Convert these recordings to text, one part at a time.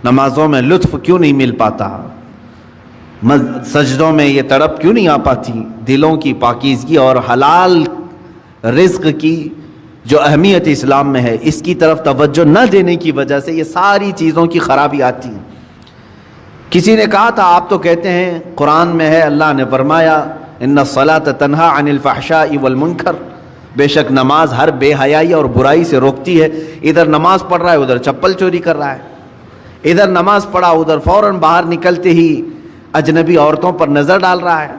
نمازوں میں لطف کیوں نہیں مل پاتا؟ سجدوں میں یہ تڑپ کیوں نہیں آ پاتی؟ دلوں کی پاکیزگی اور حلال رزق کی جو اہمیت اسلام میں ہے، اس کی طرف توجہ نہ دینے کی وجہ سے یہ ساری چیزوں کی خرابی آتی ہیں۔ کسی نے کہا تھا آپ تو کہتے ہیں قرآن میں ہے، اللہ نے فرمایا ان الصلاۃ تنہی عن الفحشاء والمنکر، بے شک نماز ہر بے حیائی اور برائی سے روکتی ہے۔ ادھر نماز پڑھ رہا ہے ادھر چپل چوری کر رہا ہے، ادھر نماز پڑھا ادھر فوراً باہر نکلتے ہی اجنبی عورتوں پر نظر ڈال رہا ہے۔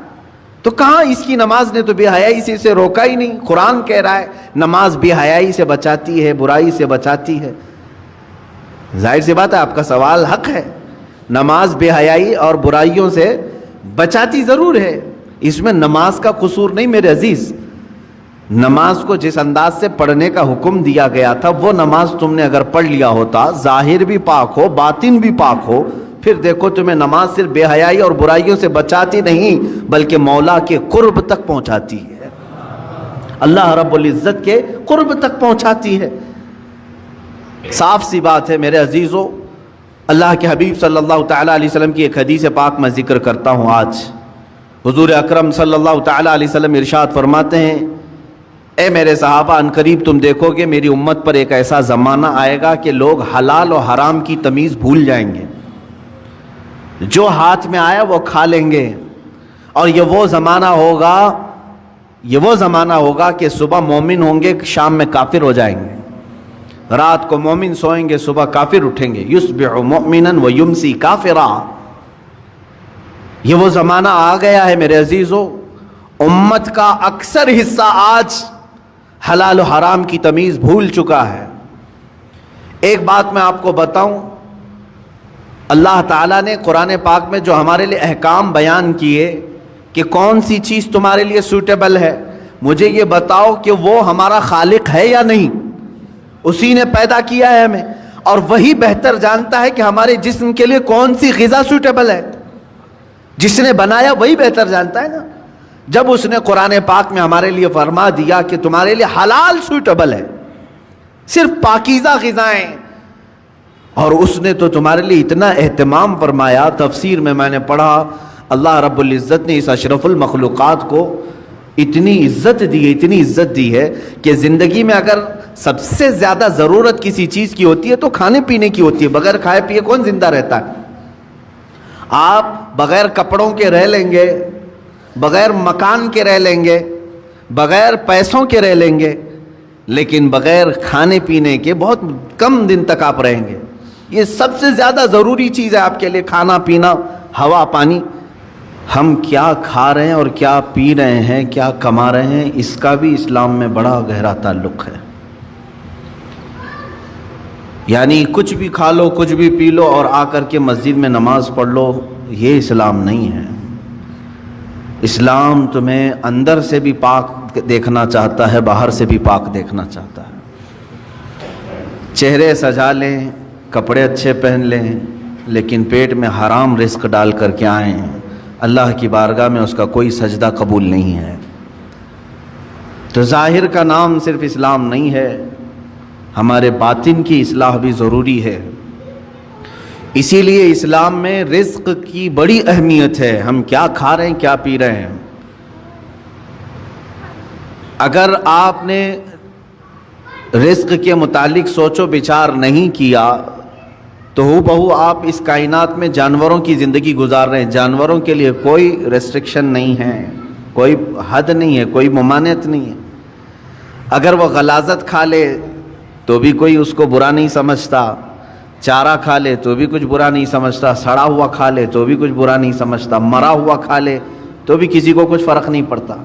تو کہاں اس کی نماز نے تو بے حیائی سے اسے روکا ہی نہیں۔ قرآن کہہ رہا ہے نماز بے حیائی سے بچاتی ہے، برائی سے بچاتی ہے۔ ظاہر سی بات ہے آپ کا سوال حق ہے، نماز بے حیائی اور برائیوں سے بچاتی ضرور ہے، اس میں نماز کا قصور نہیں میرے عزیز۔ نماز کو جس انداز سے پڑھنے کا حکم دیا گیا تھا وہ نماز تم نے اگر پڑھ لیا ہوتا، ظاہر بھی پاک ہو باطن بھی پاک ہو، پھر دیکھو تمہیں نماز صرف بے حیائی اور برائیوں سے بچاتی نہیں بلکہ مولا کے قرب تک پہنچاتی ہے، اللہ رب العزت کے قرب تک پہنچاتی ہے۔ صاف سی بات ہے میرے عزیزو، اللہ کے حبیب صلی اللہ تعالیٰ علیہ وسلم کی ایک حدیث پاک میں ذکر کرتا ہوں آج۔ حضور اکرم صلی اللہ تعالیٰ علیہ وسلم ارشاد فرماتے ہیں، اے میرے صحابہ، ان قریب تم دیکھو گے میری امت پر ایک ایسا زمانہ آئے گا کہ لوگ حلال و حرام کی تمیز بھول جائیں گے، جو ہاتھ میں آیا وہ کھا لیں گے، اور یہ وہ زمانہ ہوگا کہ صبح مومن ہوں گے شام میں کافر ہو جائیں گے، رات کو مومن سوئیں گے صبح کافر اٹھیں گے، یصبح مؤمنا ویمسی کافرا۔ یہ وہ زمانہ آ گیا ہے میرے عزیزو، امت کا اکثر حصہ آج حلال و حرام کی تمیز بھول چکا ہے۔ ایک بات میں آپ کو بتاؤں، اللہ تعالیٰ نے قرآن پاک میں جو ہمارے لیے احکام بیان کیے کہ کون سی چیز تمہارے لیے سوٹیبل ہے، مجھے یہ بتاؤ کہ وہ ہمارا خالق ہے یا نہیں؟ اسی نے پیدا کیا ہے ہمیں، اور وہی بہتر جانتا ہے کہ ہمارے جسم کے لیے کون سی غذا سوٹیبل ہے۔ جس نے بنایا وہی بہتر جانتا ہے نا۔ جب اس نے قرآن پاک میں ہمارے لیے فرما دیا کہ تمہارے لیے حلال سوٹیبل ہے، صرف پاکیزہ غذائیں، اور اس نے تو تمہارے لیے اتنا اہتمام فرمایا، تفسیر میں نے پڑھا اللہ رب العزت نے اس اشرف المخلوقات کو اتنی عزت دی ہے کہ زندگی میں اگر سب سے زیادہ ضرورت کسی چیز کی ہوتی ہے تو کھانے پینے کی ہوتی ہے۔ بغیر کھائے پیے کون زندہ رہتا ہے؟ آپ بغیر کپڑوں کے رہ لیں گے، بغیر مکان کے رہ لیں گے، بغیر پیسوں کے رہ لیں گے، لیکن بغیر کھانے پینے کے بہت کم دن تک آپ رہیں گے۔ یہ سب سے زیادہ ضروری چیز ہے آپ کے لیے، کھانا پینا، ہوا پانی۔ ہم کیا کھا رہے ہیں اور کیا پی رہے ہیں، کیا کما رہے ہیں، اس کا بھی اسلام میں بڑا گہرا تعلق ہے۔ یعنی کچھ بھی کھا لو، کچھ بھی پی لو اور آ کر کے مسجد میں نماز پڑھ لو، یہ اسلام نہیں ہے۔ اسلام تمہیں اندر سے بھی پاک دیکھنا چاہتا ہے، باہر سے بھی پاک دیکھنا چاہتا ہے۔ چہرے سجا لیں، کپڑے اچھے پہن لیں، لیکن پیٹ میں حرام رزق ڈال کر کے آئیں، اللہ کی بارگاہ میں اس کا کوئی سجدہ قبول نہیں ہے۔ تو ظاہر کا نام صرف اسلام نہیں ہے، ہمارے باطن کی اصلاح بھی ضروری ہے۔ اسی لیے اسلام میں رزق کی بڑی اہمیت ہے، ہم کیا کھا رہے ہیں، کیا پی رہے ہیں۔ اگر آپ نے رزق کے متعلق سوچ و بچار نہیں کیا تو ہو بہو آپ اس کائنات میں جانوروں کی زندگی گزار رہے ہیں۔ جانوروں کے لیے کوئی ریسٹرکشن نہیں ہے، کوئی حد نہیں ہے، کوئی ممانعت نہیں ہے۔ اگر وہ غلاظت کھا لے تو بھی کوئی اس کو برا نہیں سمجھتا، چارہ کھا لے تو بھی کچھ برا نہیں سمجھتا، سڑا ہوا کھا لے تو بھی کچھ برا نہیں سمجھتا، مرا ہوا کھا لے تو بھی کسی کو کچھ فرق نہیں پڑتا۔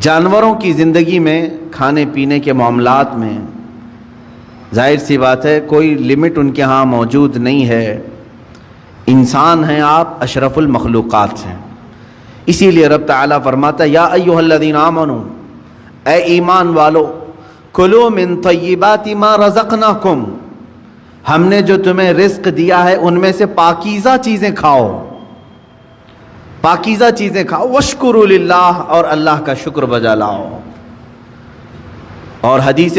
جانوروں کی زندگی میں، کھانے پینے کے معاملات میں ظاہر سی بات ہے کوئی لمٹ ان کے ہاں موجود نہیں ہے۔ انسان ہیں آپ، اشرف المخلوقات ہیں۔ اسی لیے رب تعالیٰ فرماتا ہے یا ایھا الذین آمنوا، اے ایمان والو، کلوا من طیبات ما رزقناکم، ہم نے جو تمہیں رزق دیا ہے ان میں سے پاکیزہ چیزیں کھاؤ، پاکیزہ چیزیں کھاؤ، واشکروا للہ، اور اللہ کا شکر بجا لاؤ۔ اور حدیث